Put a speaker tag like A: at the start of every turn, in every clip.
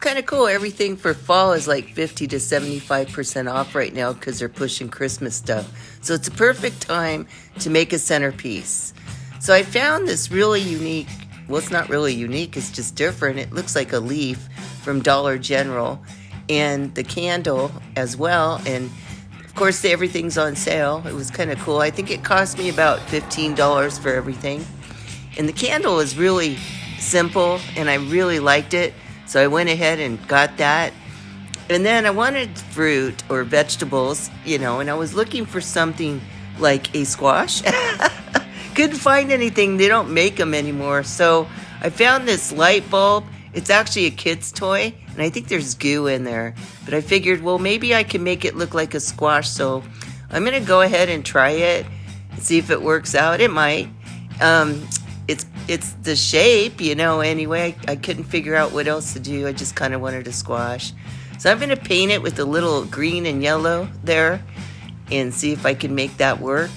A: kind of cool. Everything for fall is like 50 to 75% off right now because they're pushing Christmas stuff. So it's a perfect time to make a centerpiece. So I found this really unique, well, it's not really unique, it's just different. It looks like a leaf from Dollar General, and the candle as well. And of course, everything's on sale. It was kind of cool. I think it cost me about $15 for everything. And the candle is really simple, and I really liked it. So I went ahead and got that. And then I wanted fruit or vegetables, and I was looking for something like a squash. Couldn't find anything. They don't make them anymore. So I found this light bulb. It's actually a kid's toy, and I think there's goo in there. But I figured, well, maybe I can make it look like a squash. So I'm going to go ahead and try it and see if it works out. It might. It's the shape, anyway. I couldn't figure out what else to do. I just kind of wanted a squash. So I'm going to paint it with a little green and yellow there and see if I can make that work.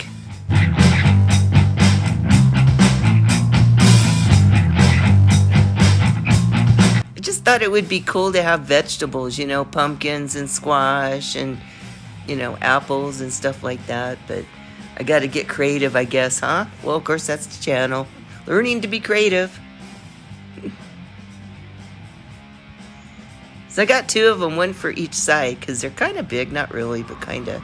A: I just thought it would be cool to have vegetables, pumpkins and squash and, apples and stuff like that. But I got to get creative, I guess, huh? Well, of course, that's the channel. Learning to be creative. So I got two of them, one for each side, because they're kind of big. Not really, but kind of.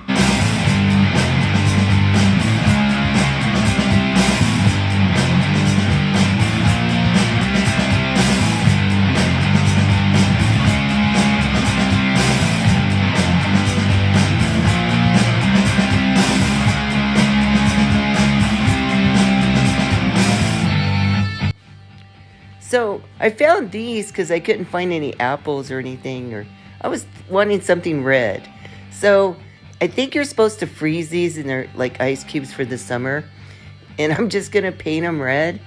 A: So I found these because I couldn't find any apples or anything, or I was wanting something red. So I think you're supposed to freeze these, and they're like ice cubes for the summer. And I'm just going to paint them red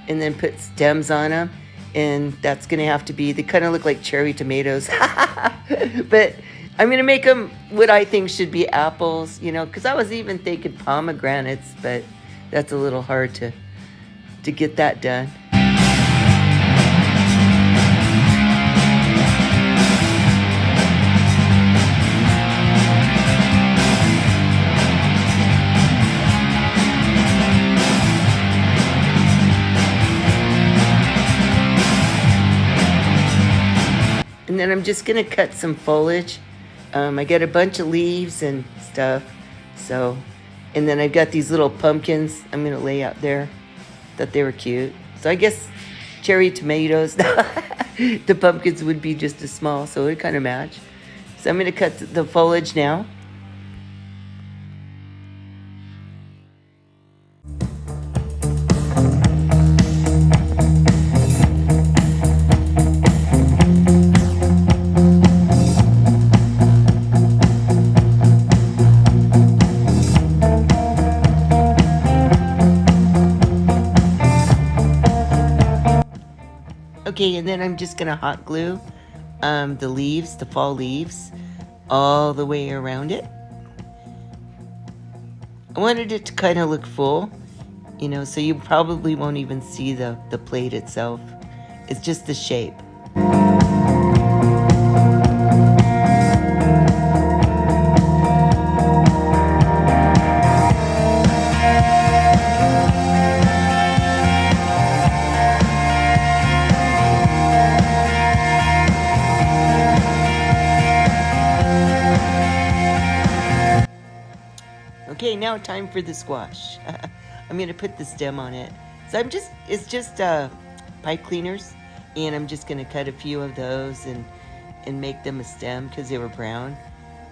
A: and then put stems on them. And that's going to have to be, they kind of look like cherry tomatoes. But I'm going to make them what I think should be apples, because I was even thinking pomegranates, but that's a little hard to get that done. And then I'm just going to cut some foliage. I got a bunch of leaves and stuff. So, and then I've got these little pumpkins I'm going to lay out there. Thought they were cute. So I guess cherry tomatoes. The pumpkins would be just as small, so it would kind of match. So I'm going to cut the foliage now. Okay, and then I'm just going to hot glue the leaves, the fall leaves, all the way around it. I wanted it to kind of look full, so you probably won't even see the plate itself. It's just the shape. Okay, now time for the squash. I'm going to put the stem on it. So it's just pipe cleaners, and I'm just going to cut a few of those and make them a stem because they were brown.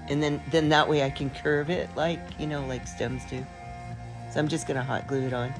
A: And then that way I can curve it like stems do. So I'm just going to hot glue it on.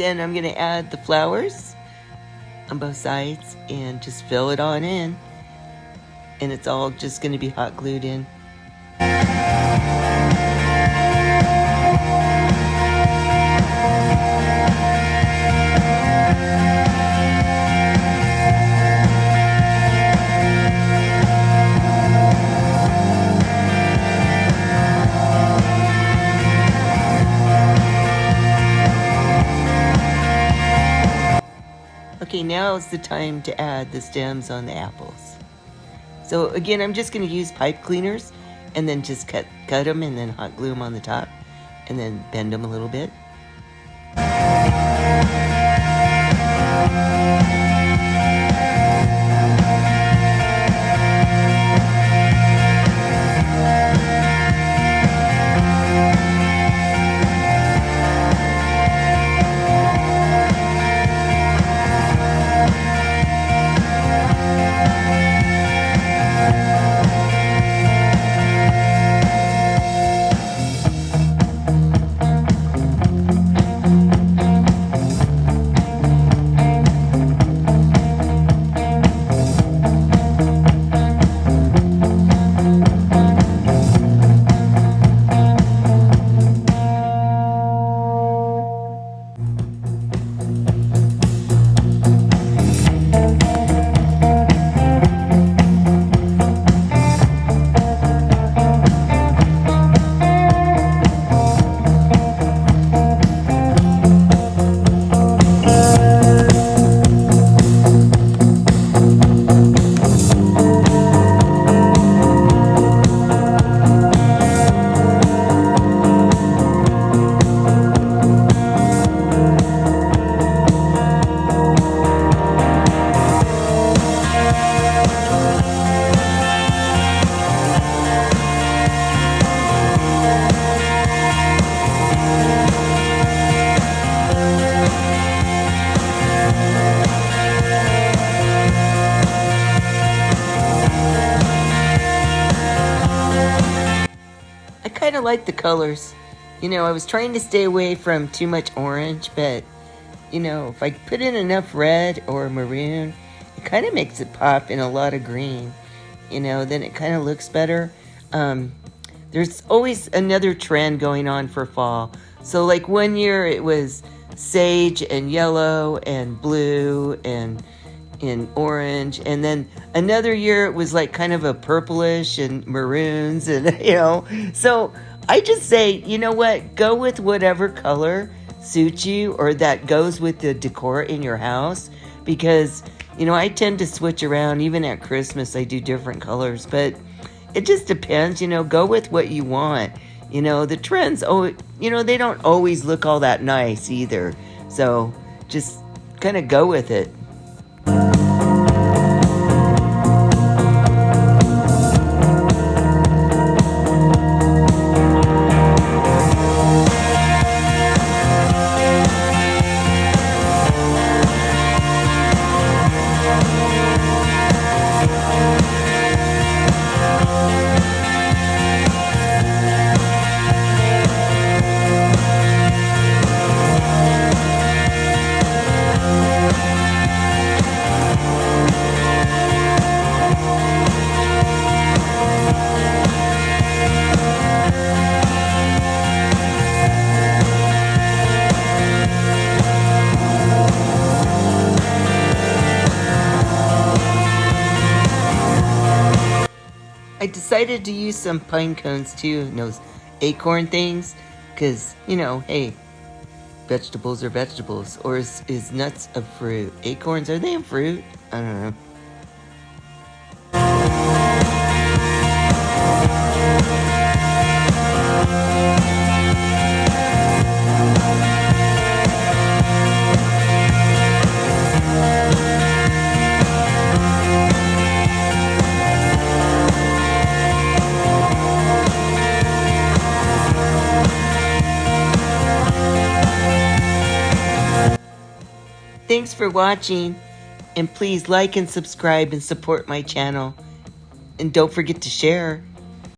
A: then I'm going to add the flowers on both sides and just fill it on in. And it's all just going to be hot glued in. Okay, now is the time to add the stems on the apples. So again, I'm just going to use pipe cleaners and then just cut them and then hot glue them on the top and then bend them a little bit. I kind of like the colors. You know, I was trying to stay away from too much orange, but, you know, if I put in enough red or maroon, it kind of makes it pop in a lot of green. You know, then it kind of looks better. There's always another trend going on for fall. So, like, one year it was sage and yellow and blue and orange, and then another year it was like kind of a purplish and maroons, and you know, so I just say, you know what, go with whatever color suits you or that goes with the decor in your house, because you know, I tend to switch around. Even at Christmas I do different colors, but it just depends. You know, go with what you want. You know, the trends, oh, you know, they don't always look all that nice either, so just kind of go with it. I decided to use some pine cones too, and those acorn things, because, you know, hey, vegetables are vegetables, or is nuts a fruit? Acorns, are they a fruit? I don't know. Thanks for watching, and please like and subscribe and support my channel. And don't forget to share.